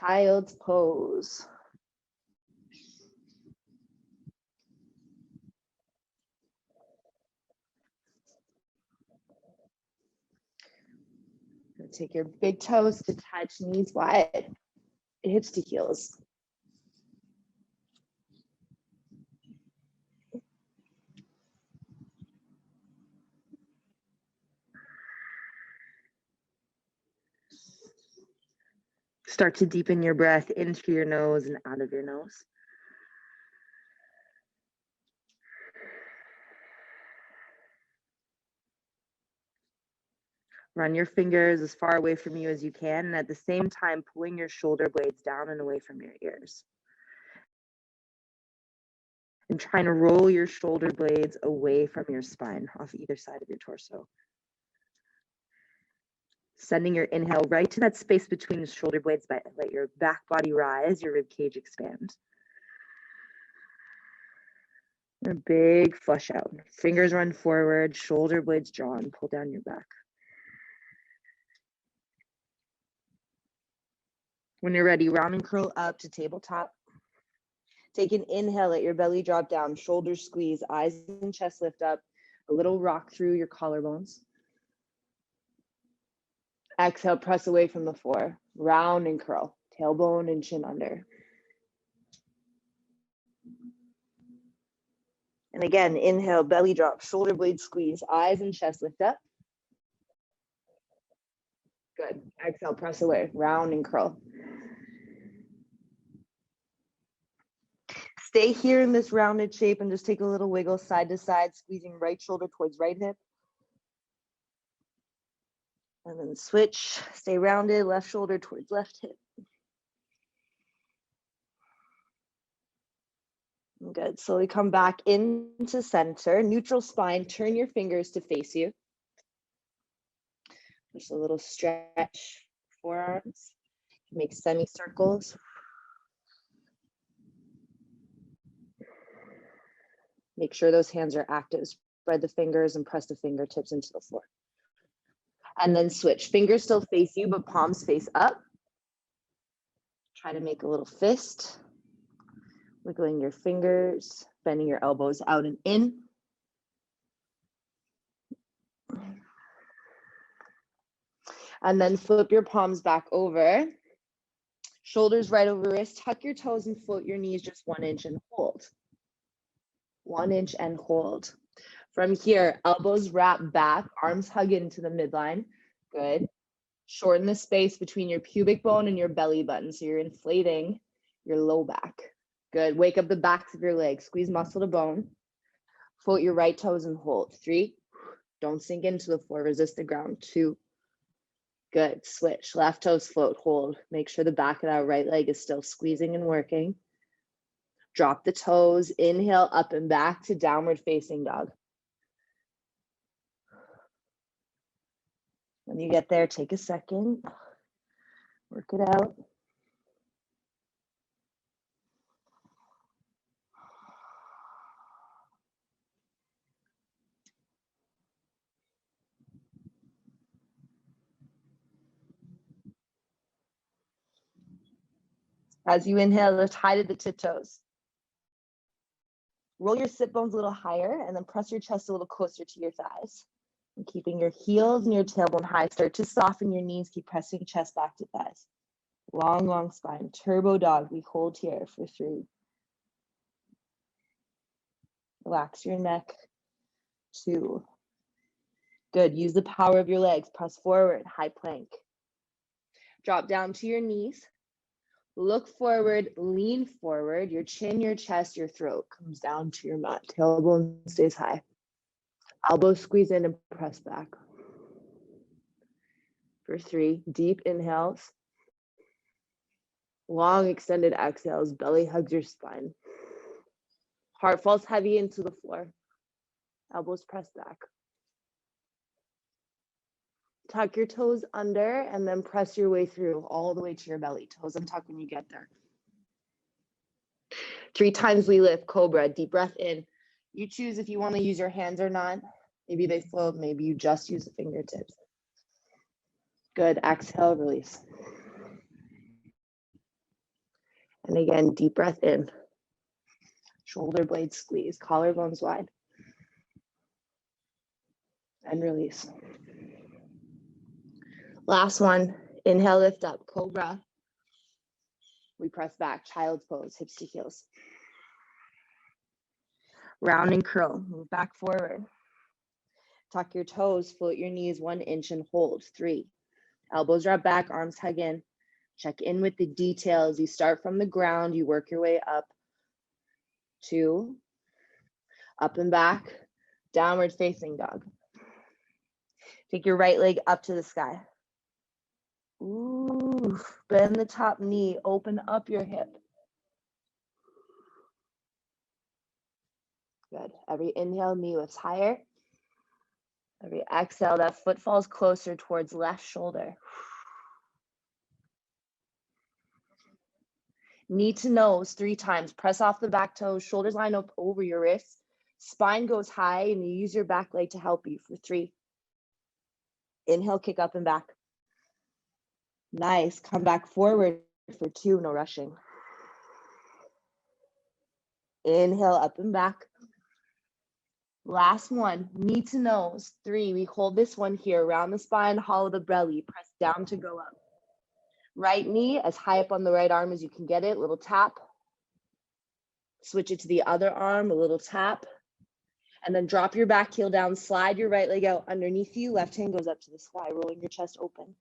Child's pose. Take your big toes to touch, knees wide, hips to heels. Start to deepen your breath into your nose and out of your nose. Run your fingers as far away from you as you can, and at the same time, pulling your shoulder blades down and away from your ears. And trying to roll your shoulder blades away from your spine, off either side of your torso. Sending your inhale right to that space between the shoulder blades, but let your back body rise, your rib cage expand. A big flush out. Fingers run forward, shoulder blades drawn, pull down your back. When you're ready, round and curl up to tabletop. Take an inhale, let your belly drop down, shoulders squeeze, eyes and chest lift up, a little rock through your collarbones. Exhale, press away from the floor, round and curl, tailbone and chin under. And again, inhale, belly drop, shoulder blades squeeze, eyes and chest lift up. Good. Exhale, press away, round and curl. Stay here in this rounded shape and just take a little wiggle side to side, squeezing right shoulder towards right hip. And then switch, stay rounded, left shoulder towards left hip. Good, slowly come back into center, neutral spine, turn your fingers to face you. Just a little stretch, forearms, make semicircles. Make sure those hands are active. Spread the fingers and press the fingertips into the floor. And then switch. Fingers still face you, but palms face up. Try to make a little fist. Wiggling your fingers, bending your elbows out and in. And then flip your palms back over. Shoulders right over wrist. Tuck your toes and float your knees just 1 inch and hold. 1 inch and hold. From here, elbows wrap back, arms hug into the midline. Good. Shorten the space between your pubic bone and your belly button. So you're inflating your low back. Good. Wake up the backs of your legs. Squeeze muscle to bone. Float your right toes and hold. 3. Don't sink into the floor. Resist the ground. 2. Good. Switch. Left toes float. Hold. Make sure the back of that right leg is still squeezing and working. Drop the toes. Inhale up and back to downward facing dog. When you get there, take a second. Work it out. As you inhale, lift high to the tiptoes. Roll your sit bones a little higher and then press your chest a little closer to your thighs. And keeping your heels and your tailbone high, start to soften your knees, keep pressing chest back to thighs. Long, long spine, turbo dog. We hold here for 3. Relax your neck. 2. Good, use the power of your legs. Press forward, high plank. Drop down to your knees. Look forward, lean forward. Your chin, your chest, your throat comes down to your mat. Tailbone stays high. Elbows squeeze in and press back. For 3, deep inhales. Long extended exhales, belly hugs your spine. Heart falls heavy into the floor. Elbows press back. Tuck your toes under and then press your way through all the way to your belly. Toes untuck when you get there. 3 times we lift, cobra, deep breath in. You choose if you want to use your hands or not. Maybe they float, maybe you just use the fingertips. Good, exhale, release. And again, deep breath in. Shoulder blades squeeze, collarbones wide. And release. Last one, inhale, lift up, cobra. We press back, child's pose, hips to heels. Round and curl, move back forward. Tuck your toes, float your knees 1 inch and hold. 3. Elbows drop back, arms hug in. Check in with the details. You start from the ground, you work your way up. 2. Up and back, downward facing dog. Take your right leg up to the sky. Ooh, bend the top knee, open up your hip. Good. Every inhale, knee lifts higher. Every exhale, that foot falls closer towards left shoulder. Knee to nose 3 times. Press off the back toes, shoulders line up over your wrists. Spine goes high and you use your back leg to help you for 3. Inhale, kick up and back. Nice. Come back forward for 2, no rushing. Inhale, up and back. Last one, knee to nose. 3, we hold this one here, around the spine, hollow the belly, press down to go up. Right knee as high up on the right arm as you can get it, little tap. Switch it to the other arm, a little tap. And then drop your back heel down, slide your right leg out underneath you, left hand goes up to the sky, rolling your chest open.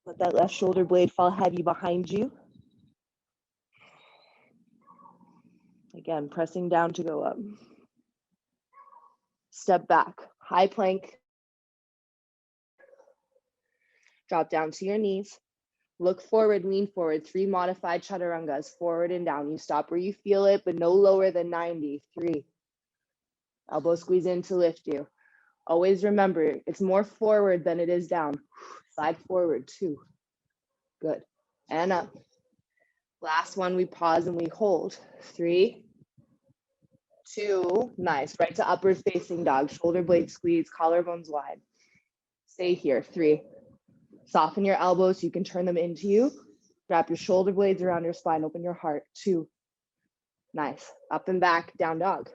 Let that left shoulder blade fall heavy behind you. Again, pressing down to go up. Step back, high plank. Drop down to your knees. Look forward, lean forward. 3 modified chaturangas, forward and down. You stop where you feel it, but no lower than 90. 3. Elbow squeeze in to lift you. Always remember, it's more forward than it is down. Slide forward, 2. Good. And up. Last one, we pause and we hold. 3, 2, nice. Right to upward facing dog. Shoulder blade squeeze, collarbones wide. Stay here. 3. Soften your elbows so you can turn them into you. Wrap your shoulder blades around your spine. Open your heart. 2. Nice. Up and back, down dog.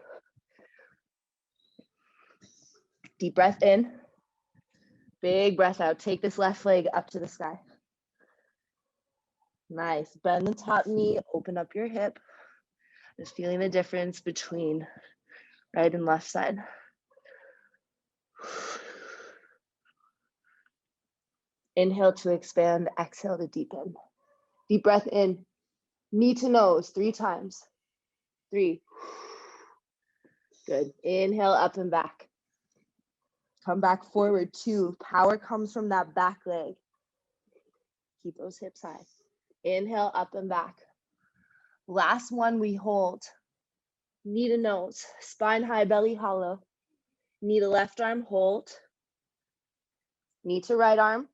Deep breath in. Big breath out. Take this left leg up to the sky. Nice. Bend the top knee. Open up your hip. Just feeling the difference between right and left side. Inhale to expand, exhale to deepen. Deep breath in, knee to nose 3 times. 3. Good. Inhale, up and back. Come back forward, 2. Power comes from that back leg. Keep those hips high. Inhale, up and back. Last one, we hold. Knee to nose, spine high, belly hollow. Knee to left arm, hold. Knee to right arm.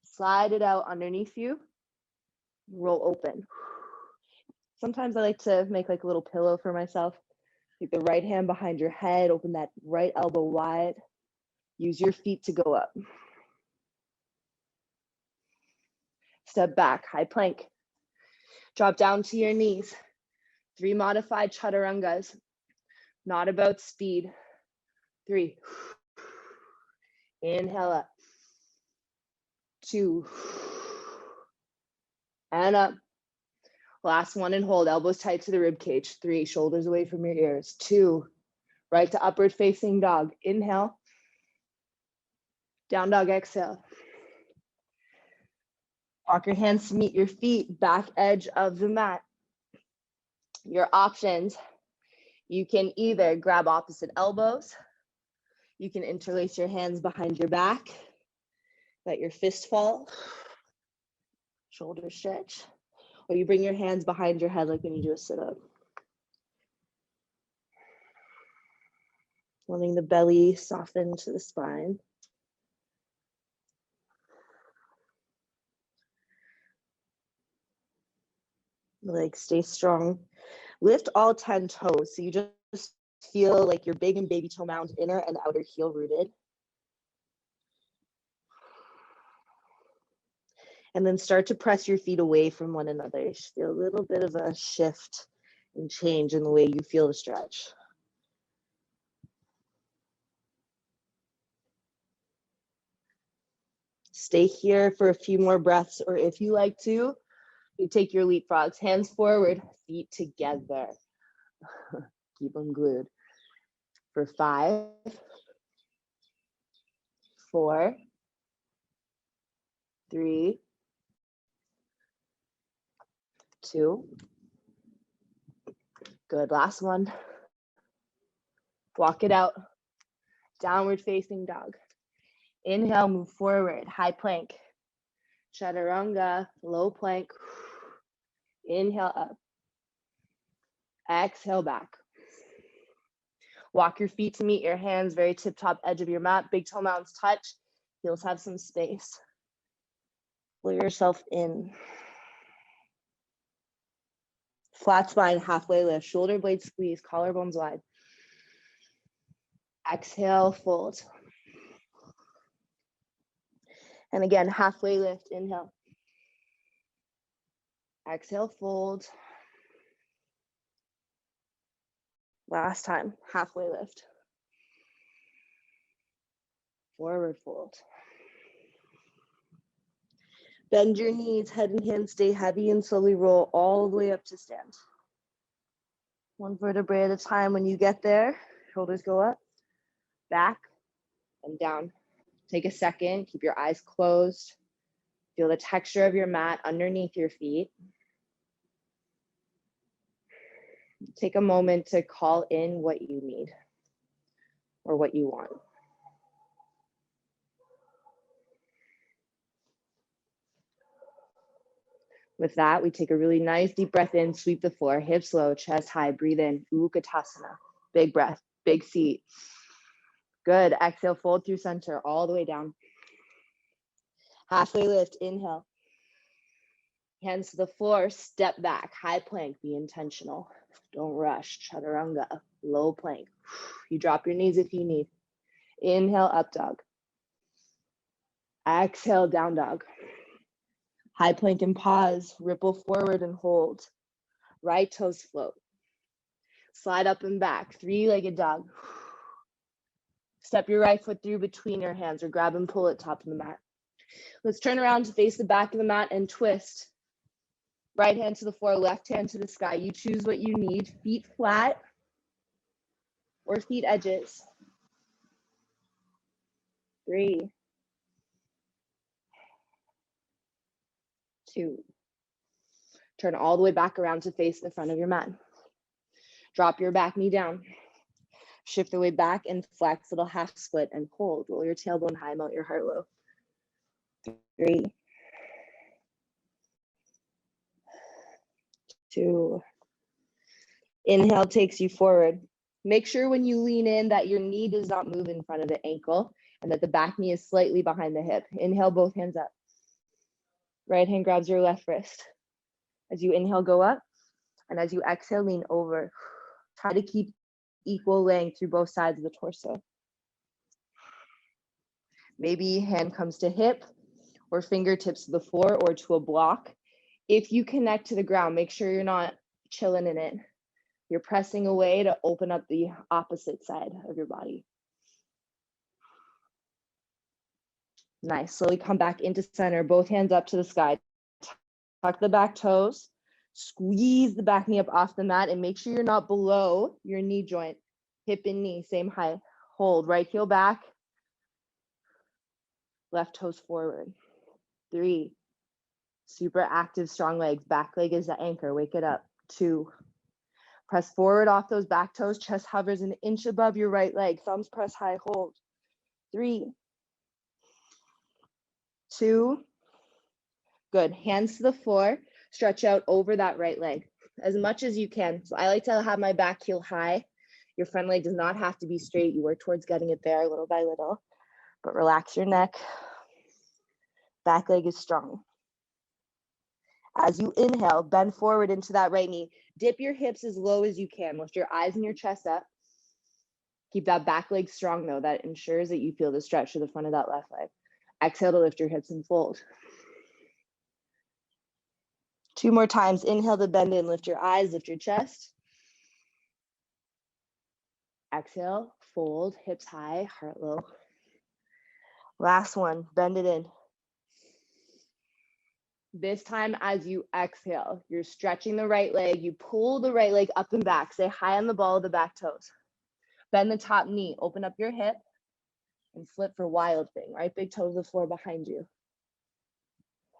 Slide it out underneath you. Roll open. Sometimes I like to make like a little pillow for myself. Take the right hand behind your head, open that right elbow wide. Use your feet to go up. Step back, high plank. Drop down to your knees. 3 modified chaturangas. Not about speed. 3. Inhale up. 2. And up. Last one and hold. Elbows tight to the rib cage. 3. Shoulders away from your ears. 2. Right to upward facing dog. Inhale. Down dog, exhale. Walk your hands to meet your feet, back edge of the mat. Your options, you can either grab opposite elbows, you can interlace your hands behind your back, let your fist fall, shoulder stretch, or you bring your hands behind your head like when you do a sit-up. Letting the belly soften to the spine. Legs stay strong. Lift all 10 toes. So you just feel like your big and baby toe mound, inner and outer heel rooted. And then start to press your feet away from one another. You should feel a little bit of a shift and change in the way you feel the stretch. Stay here for a few more breaths, or if you like to, you take your leapfrogs, hands forward, feet together. Keep them glued. For 5, 4, 3, 2. Good, last one. Walk it out. Downward facing dog. Inhale, move forward, high plank. Chaturanga, low plank. Inhale up. Exhale back. Walk your feet to meet your hands, very tip top edge of your mat. Big toe mountains touch. Heels have some space. Pull yourself in. Flat spine, halfway lift. Shoulder blade squeeze, collarbones wide. Exhale, fold. And again, halfway lift, inhale. Exhale, fold. Last time, halfway lift. Forward fold. Bend your knees, head and hands stay heavy, and slowly roll all the way up to stand. One vertebrae at a time. When you get there, shoulders go up, back, and down. Take a second, keep your eyes closed. Feel the texture of your mat underneath your feet. Take a moment to call in what you need or what you want. With that, we take a really nice deep breath in, sweep the floor, hips low, chest high, breathe in, Utkatasana. Big breath, big seat. Good, exhale, fold through center, all the way down. Halfway lift, inhale. Hands to the floor, step back, high plank, be intentional. Don't rush, chaturanga, low plank. You drop your knees if you need. Inhale, up dog. Exhale, down dog. High plank and pause, ripple forward and hold. Right toes float. Slide up and back, three-legged dog. Step your right foot through between your hands or grab and pull it top of the mat. Let's turn around to face the back of the mat and twist. Right hand to the floor, left hand to the sky. You choose what you need, feet flat or feet edges. 3, 2. Turn all the way back around to face the front of your mat. Drop your back knee down. Shift the weight back and flex, little half split and hold. Roll your tailbone high, melt your heart low. 3, 2. Inhale takes you forward. Make sure when you lean in that your knee does not move in front of the ankle and that the back knee is slightly behind the hip. Inhale, both hands up. Right hand grabs your left wrist. As you inhale, go up. And as you exhale, lean over. Try to keep equal length through both sides of the torso. Maybe hand comes to hip or fingertips to the floor or to a block. If you connect to the ground, make sure you're not chilling in it. You're pressing away to open up the opposite side of your body. Nice. Slowly come back into center, both hands up to the sky. Tuck the back toes. Squeeze the back knee up off the mat and make sure you're not below your knee joint. Hip and knee, same height. Hold, right heel back. Left toes forward. 3. Super active, strong legs. Back leg is the anchor. Wake it up. 2. Press forward off those back toes. Chest hovers an inch above your right leg. Thumbs press high. Hold. 3, 2. Good. Hands to the floor. Stretch out over that right leg as much as you can. So I like to have my back heel high. Your front leg does not have to be straight. You work towards getting it there little by little, but relax your neck. Back leg is strong. As you inhale, bend forward into that right knee. Dip your hips as low as you can. Lift your eyes and your chest up. Keep that back leg strong though. That ensures that you feel the stretch to the front of that left leg. Exhale to lift your hips and fold. 2 more times. Inhale to bend in, lift your eyes, lift your chest. Exhale, fold, hips high, heart low. Last one, bend it in. This time as you exhale, you're stretching the right leg, you pull the right leg up and back, stay high on the ball of the back toes. Bend the top knee, open up your hip, and flip for wild thing, right big toe to the floor behind you.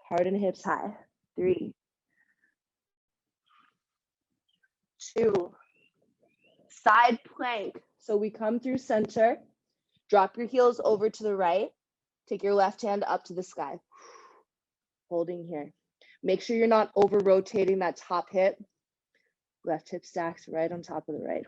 Heart and hips high. 3, 2, side plank. So we come through center, drop your heels over to the right, take your left hand up to the sky. Holding here. Make sure you're not over rotating that top hip. Left hip stacks right on top of the right.